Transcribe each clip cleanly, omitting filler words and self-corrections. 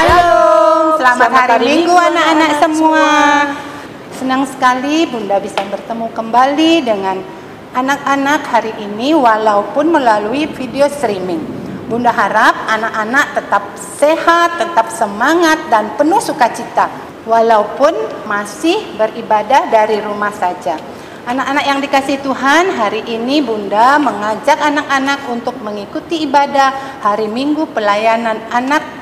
Shalom, selamat hari Minggu anak-anak semua. Senang sekali Bunda bisa bertemu kembali dengan anak-anak hari ini walaupun melalui video streaming. Bunda harap anak-anak tetap sehat, tetap semangat dan penuh sukacita walaupun masih beribadah dari rumah saja. Anak-anak yang dikasihi Tuhan, hari ini Bunda mengajak anak-anak untuk mengikuti ibadah hari Minggu pelayanan anak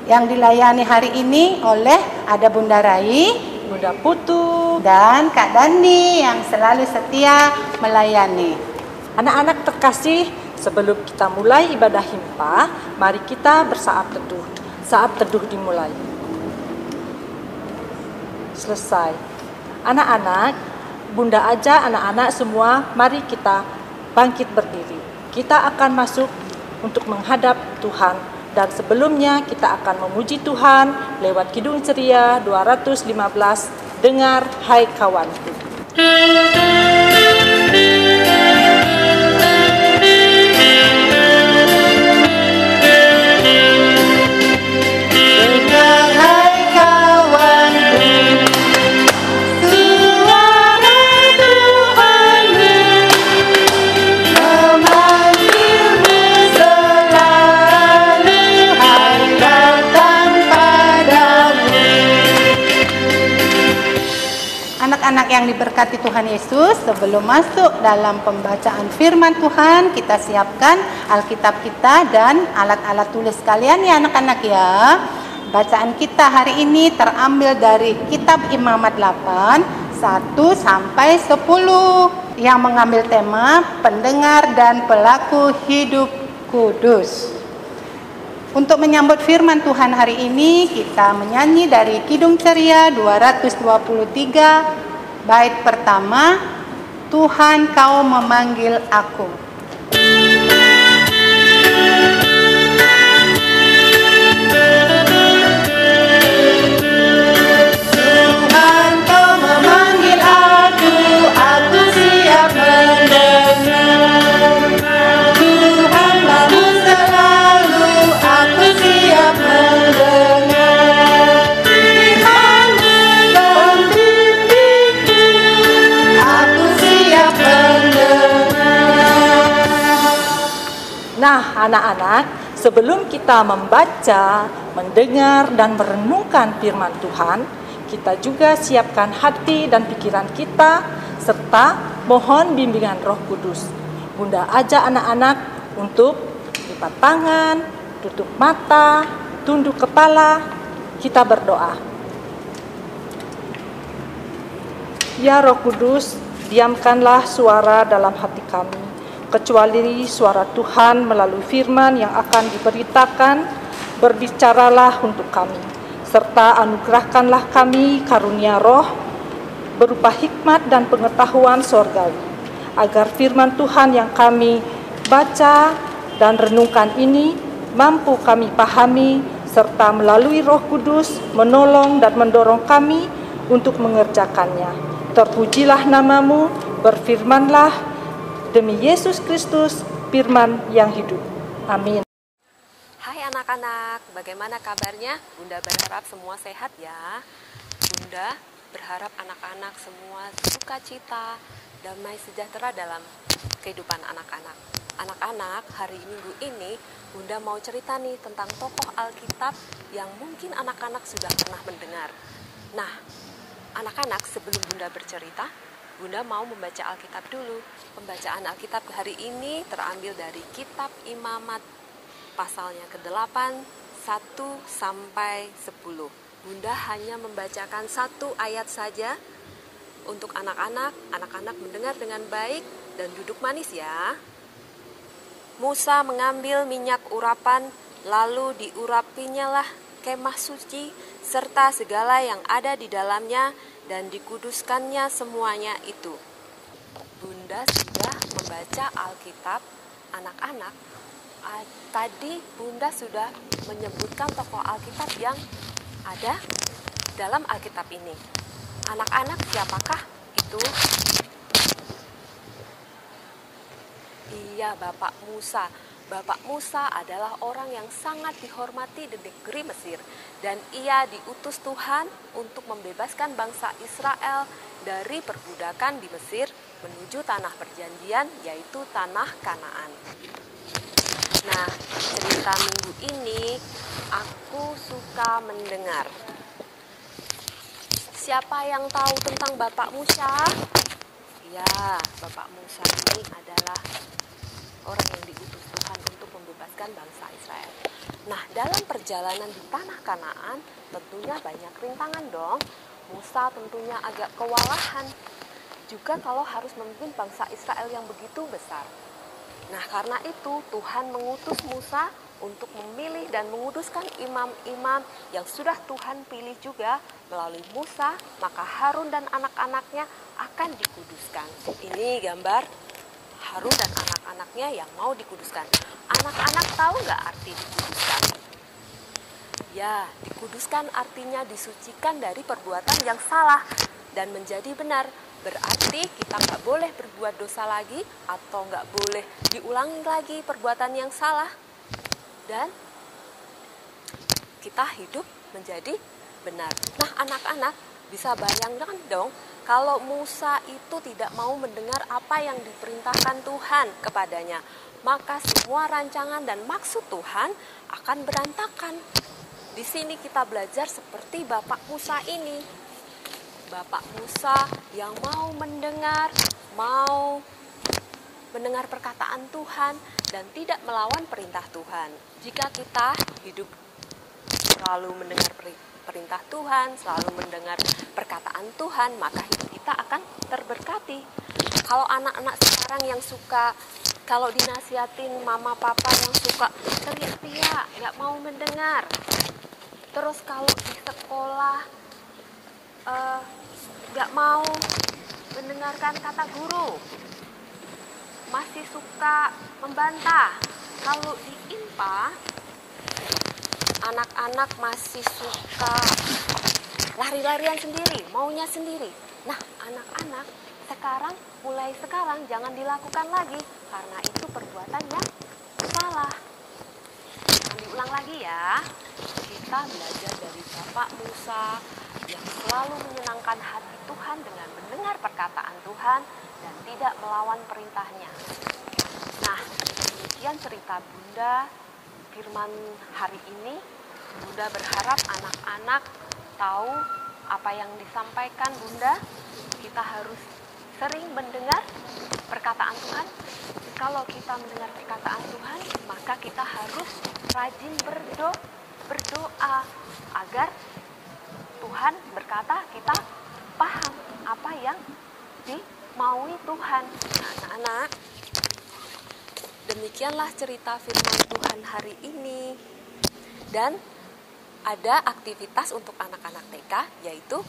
yang dilayani hari ini oleh ada Bunda Rai, Bunda Putu, dan Kak Dani yang selalu setia melayani. Anak-anak terkasih, sebelum kita mulai ibadah himpa, mari kita bersaat teduh. Saat teduh dimulai. Selesai. Anak-anak, Bunda ajak anak-anak semua, mari kita bangkit berdiri. Kita akan masuk untuk menghadap Tuhan. Dan sebelumnya kita akan memuji Tuhan lewat Kidung Ceria 215, dengar hai kawanku. Anak-anak yang diberkati Tuhan Yesus, sebelum masuk dalam pembacaan firman Tuhan, kita siapkan Alkitab kita dan alat-alat tulis kalian ya anak-anak ya. Bacaan kita hari ini terambil dari Kitab Imamat 8, 1 sampai 10 yang mengambil tema pendengar dan pelaku hidup kudus. Untuk menyambut firman Tuhan hari ini, kita menyanyi dari Kidung Ceria 223, bait pertama, Tuhan kau memanggil aku. Tuhan kau memanggil aku siap mendengar. Tuhan mau selalu, aku siap mendengar. Firman membimbingku, aku siap mendengar. Nah, anak-anak, sebelum kita membaca, mendengar, dan merenungkan firman Tuhan, kita juga siapkan hati dan pikiran kita, serta mohon bimbingan Roh Kudus. Bunda ajak anak-anak untuk lipat tangan, tutup mata, tunduk kepala, kita berdoa. Ya Roh Kudus, diamkanlah suara dalam hati kami, kecuali suara Tuhan melalui firman yang akan diberitakan. Berbicaralah untuk kami, serta anugerahkanlah kami karunia roh berupa hikmat dan pengetahuan sorgawi, agar firman Tuhan yang kami baca dan renungkan ini mampu kami pahami, serta melalui Roh Kudus menolong dan mendorong kami untuk mengerjakannya. Terpujilah namamu, berfirmanlah, demi Yesus Kristus, firman yang hidup. Amin. Hai anak-anak, bagaimana kabarnya? Bunda berharap semua sehat ya. Bunda berharap anak-anak semua sukacita, damai sejahtera dalam kehidupan anak-anak. Anak-anak, hari Minggu ini Bunda mau cerita nih tentang tokoh Alkitab yang mungkin anak-anak sudah pernah mendengar. Nah, anak-anak, sebelum Bunda bercerita, Bunda mau membaca Alkitab dulu. Pembacaan Alkitab hari ini terambil dari Kitab Imamat pasalnya ke-8, 1 sampai 10. Bunda hanya membacakan satu ayat saja untuk anak-anak. Anak-anak mendengar dengan baik dan duduk manis ya. Musa mengambil minyak urapan, lalu diurapinya lah kemah suci serta segala yang ada di dalamnya, dan dikuduskannya semuanya itu. Bunda sudah membaca Alkitab. Anak-anak, tadi Bunda sudah menyebutkan tokoh Alkitab yang ada dalam Alkitab ini. Anak-anak, siapakah itu? Iya, Bapak Musa. Bapak Musa adalah orang yang sangat dihormati di negeri Mesir, dan ia diutus Tuhan untuk membebaskan bangsa Israel dari perbudakan di Mesir menuju tanah perjanjian, yaitu tanah Kanaan. Nah, cerita minggu ini aku suka mendengar. Siapa yang tahu tentang Bapak Musa? Ya, Bapak Musa ini adalah orang yang diutus Tuhan untuk membebaskan bangsa Israel. Nah, dalam perjalanan di tanah Kanaan tentunya banyak rintangan dong. Musa tentunya agak kewalahan juga kalau harus memimpin bangsa Israel yang begitu besar. Nah, karena itu Tuhan mengutus Musa untuk memilih dan menguduskan imam-imam yang sudah Tuhan pilih juga. Melalui Musa, maka Harun dan anak-anaknya akan dikuduskan. Ini gambar Harun dan anak-anaknya yang mau dikuduskan. Anak-anak tahu nggak arti dikuduskan? Ya, dikuduskan artinya disucikan dari perbuatan yang salah dan menjadi benar. Berarti kita nggak boleh berbuat dosa lagi atau nggak boleh diulangi lagi perbuatan yang salah. Dan kita hidup menjadi benar. Nah, anak-anak bisa bayangkan dong kalau Musa itu tidak mau mendengar apa yang diperintahkan Tuhan kepadanya, maka semua rancangan dan maksud Tuhan akan berantakan. Di sini kita belajar seperti Bapak Musa ini. Bapak Musa yang mau mendengar perkataan Tuhan dan tidak melawan perintah Tuhan. Jika kita hidup selalu mendengar perintah Tuhan, selalu mendengar perkataan Tuhan, maka hidup kita akan terberkati. Kalau anak-anak sekarang yang suka, kalau dinasihatin mama papa yang suka teriak-teriak, nggak mau mendengar. Terus kalau di sekolah nggak mau mendengarkan kata guru, masih suka membantah. Kalau di IMPA, anak-anak masih suka lari-larian sendiri, maunya sendiri. Nah, anak-anak mulai sekarang jangan dilakukan lagi, karena itu perbuatan yang salah. Jangan diulang lagi ya. Kita belajar dari Bapak Musa yang selalu menyenangkan hati Tuhan dengan mendengar perkataan Tuhan dan tidak melawan perintahnya. Nah, demikian cerita Bunda firman hari ini. Bunda berharap anak-anak tahu apa yang disampaikan Bunda. Kita harus sering mendengar perkataan Tuhan. Kalau kita mendengar perkataan Tuhan, maka kita harus rajin berdoa agar Tuhan berkata kita paham apa yang dimaui Tuhan. Nah, anak-anak, demikianlah cerita firman Tuhan hari ini. Dan ada aktivitas untuk anak-anak TK, yaitu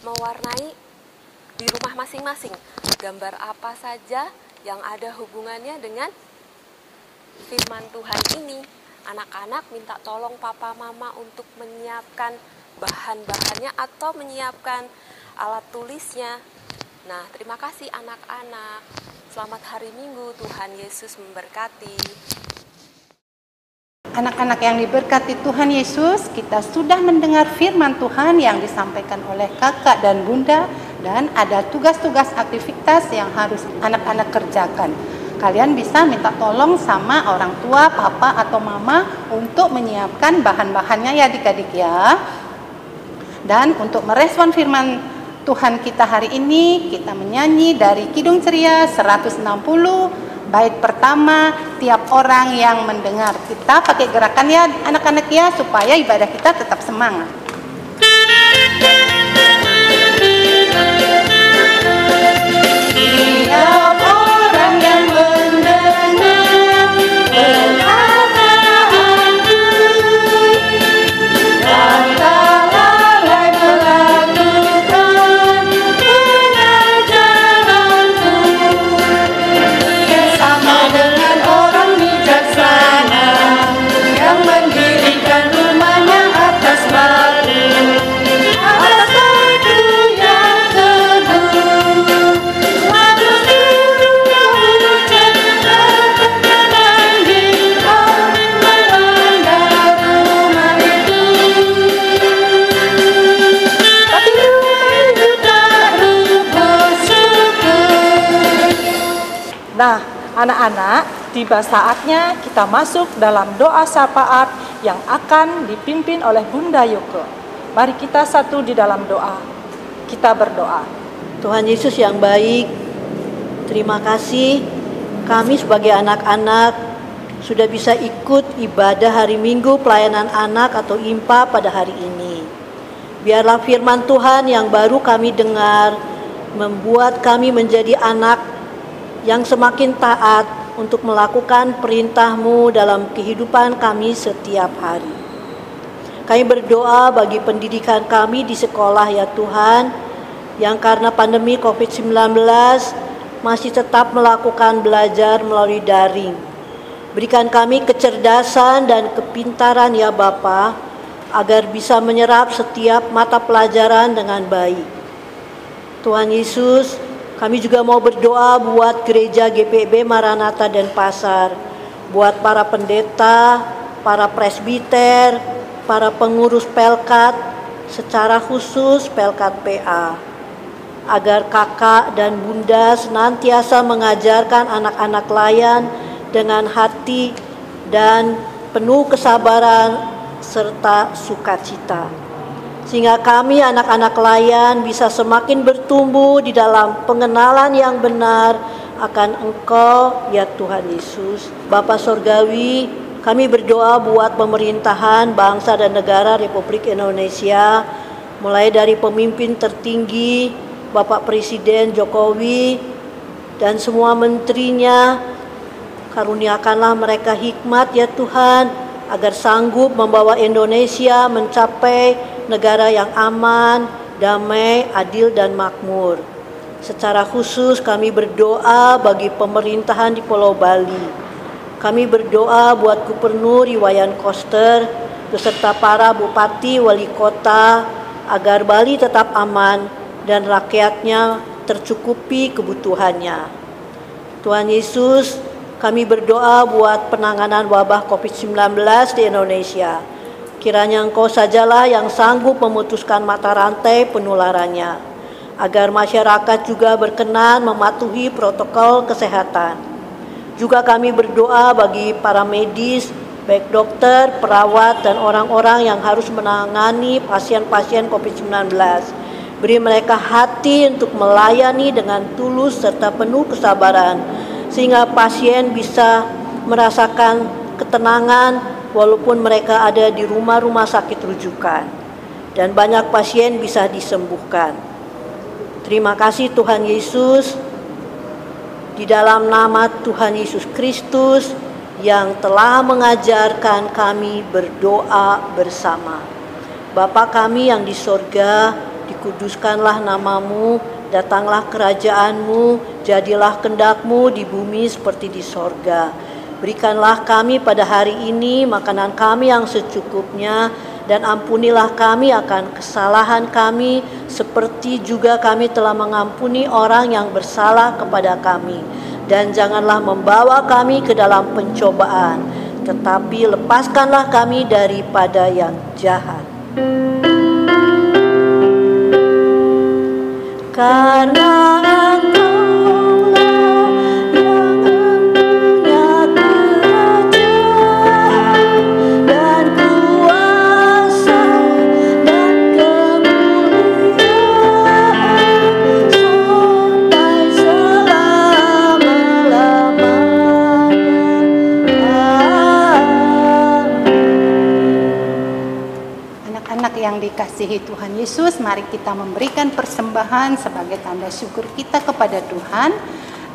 mewarnai di rumah masing-masing. Gambar apa saja yang ada hubungannya dengan firman Tuhan ini. Anak-anak minta tolong papa mama untuk menyiapkan bahan-bahannya atau menyiapkan alat tulisnya. Nah, terima kasih anak-anak. Selamat hari Minggu, Tuhan Yesus memberkati. Anak-anak yang diberkati Tuhan Yesus, kita sudah mendengar firman Tuhan yang disampaikan oleh kakak dan bunda, dan ada tugas-tugas aktivitas yang harus anak-anak kerjakan. Kalian bisa minta tolong sama orang tua, papa atau mama untuk menyiapkan bahan-bahannya ya adik-adik ya. Dan untuk merespon firman Tuhan kita hari ini, kita menyanyi dari Kidung Ceria 160, bait pertama, tiap orang yang mendengar. Kita pakai gerakan ya anak-anak ya, supaya ibadah kita tetap semangat. Tiap orang yang mendengar perkataanku dan tak lalai melakukan pengajaranku, sama dengan orang bijaksana yang mendirikan rumahnya atas batu. Anak-anak, tiba saatnya kita masuk dalam doa syafaat yang akan dipimpin oleh Bunda Yoko. Mari kita satu di dalam doa. Kita berdoa. Tuhan Yesus yang baik, terima kasih kami sebagai anak-anak sudah bisa ikut ibadah hari Minggu pelayanan anak atau IMPA pada hari ini. Biarlah firman Tuhan yang baru kami dengar membuat kami menjadi anak yang semakin taat untuk melakukan perintah-Mu dalam kehidupan kami setiap hari. Kami berdoa bagi pendidikan kami di sekolah ya Tuhan, yang karena pandemi COVID-19 masih tetap melakukan belajar melalui daring. Berikan kami kecerdasan dan kepintaran ya Bapa, agar bisa menyerap setiap mata pelajaran dengan baik. Tuhan Yesus, kami juga mau berdoa buat gereja GPB Maranatha Denpasar, buat para pendeta, para presbiter, para pengurus Pelkat, secara khusus Pelkat PA, agar kakak dan bunda senantiasa mengajarkan anak-anak layan dengan hati dan penuh kesabaran serta sukacita. Sehingga kami anak-anak layan bisa semakin bertumbuh di dalam pengenalan yang benar akan Engkau ya Tuhan Yesus. Bapa Sorgawi, kami berdoa buat pemerintahan bangsa dan negara Republik Indonesia, mulai dari pemimpin tertinggi Bapak Presiden Jokowi dan semua menterinya. Karuniakanlah mereka hikmat ya Tuhan, agar sanggup membawa Indonesia mencapai negara yang aman, damai, adil, dan makmur. Secara khusus kami berdoa bagi pemerintahan di Pulau Bali. Kami berdoa buat Gubernur Iwayan Koster beserta para bupati, wali kota, agar Bali tetap aman dan rakyatnya tercukupi kebutuhannya. Tuhan Yesus, kami berdoa buat penanganan wabah COVID-19 di Indonesia. Kiranya Engkau sajalah yang sanggup memutuskan mata rantai penularannya, agar masyarakat juga berkenan mematuhi protokol kesehatan. Juga kami berdoa bagi para medis, baik dokter, perawat, dan orang-orang yang harus menangani pasien-pasien COVID-19. Beri mereka hati untuk melayani dengan tulus serta penuh kesabaran, sehingga pasien bisa merasakan ketenangan walaupun mereka ada di rumah-rumah sakit rujukan, dan banyak pasien bisa disembuhkan. Terima kasih Tuhan Yesus, di dalam nama Tuhan Yesus Kristus yang telah mengajarkan kami berdoa bersama. Bapa kami yang di sorga, dikuduskanlah namamu, datanglah kerajaanmu, jadilah kehendak-Mu di bumi seperti di sorga. Berikanlah kami pada hari ini makanan kami yang secukupnya, dan ampunilah kami akan kesalahan kami, seperti juga kami telah mengampuni orang yang bersalah kepada kami. Dan janganlah membawa kami ke dalam pencobaan, tetapi lepaskanlah kami daripada yang jahat. Karena yang dikasihi Tuhan Yesus, mari kita memberikan persembahan sebagai tanda syukur kita kepada Tuhan,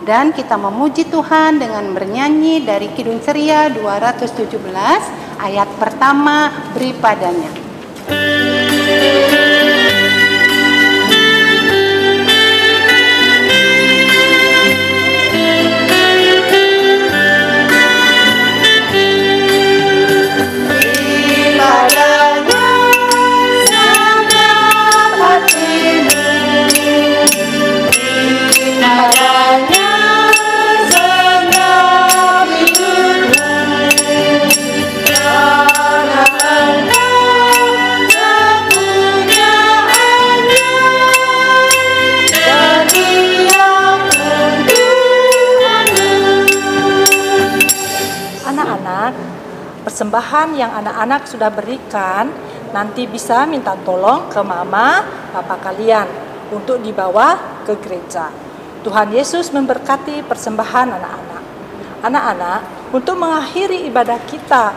dan kita memuji Tuhan dengan bernyanyi dari Kidung Ceria 217 ayat pertama, beri padanya. persembahan yang anak-anak sudah berikan, nanti bisa minta tolong ke mama, papa kalian untuk dibawa ke gereja. Tuhan Yesus memberkati persembahan anak-anak. Anak-anak, untuk mengakhiri ibadah kita,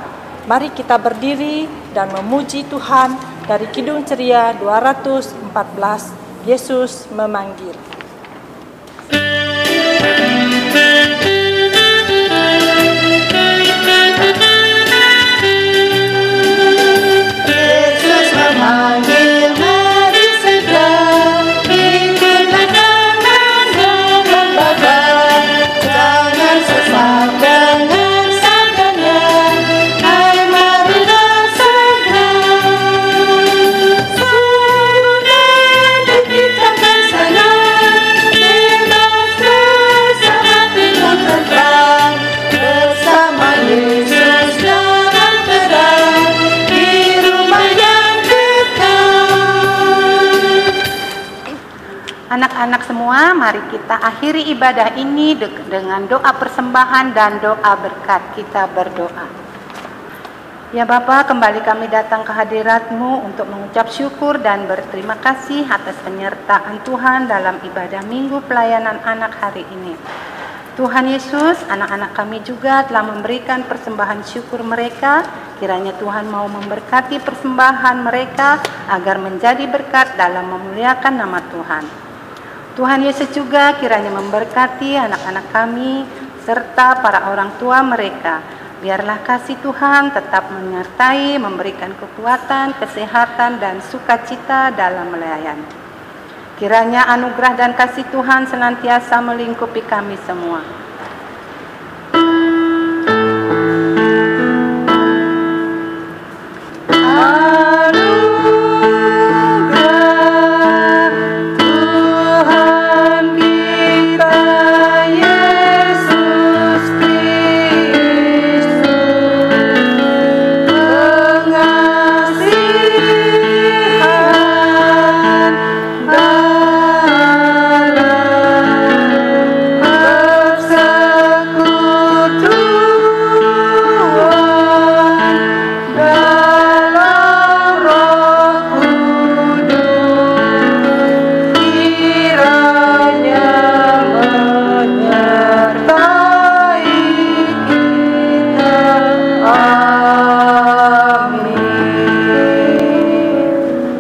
mari kita berdiri dan memuji Tuhan dari Kidung Ceria 214, Yesus memanggil. Anak-anak semua, mari kita akhiri ibadah ini dengan doa persembahan dan doa berkat. Kita berdoa. Ya Bapa, kembali kami datang ke hadirat-Mu untuk mengucap syukur dan berterima kasih atas penyertaan Tuhan dalam ibadah Minggu Pelayanan Anak hari ini. Tuhan Yesus, anak-anak kami juga telah memberikan persembahan syukur mereka. Kiranya Tuhan mau memberkati persembahan mereka agar menjadi berkat dalam memuliakan nama Tuhan. Tuhan Yesus juga kiranya memberkati anak-anak kami serta para orang tua mereka. Biarlah kasih Tuhan tetap menyertai, memberikan kekuatan, kesehatan, dan sukacita dalam melayani. Kiranya anugerah dan kasih Tuhan senantiasa melingkupi kami semua.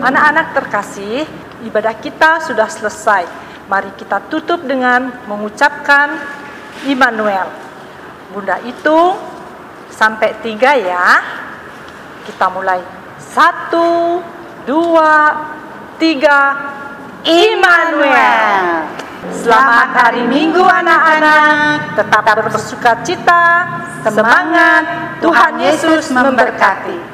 Anak-anak terkasih, ibadah kita sudah selesai. Mari kita tutup dengan mengucapkan Immanuel. Bunda hitung sampai 3 ya. Kita mulai 1, 2, 3. Immanuel. Selamat hari Minggu anak-anak. Tetap bersukacita. Semangat. Tuhan Yesus memberkati.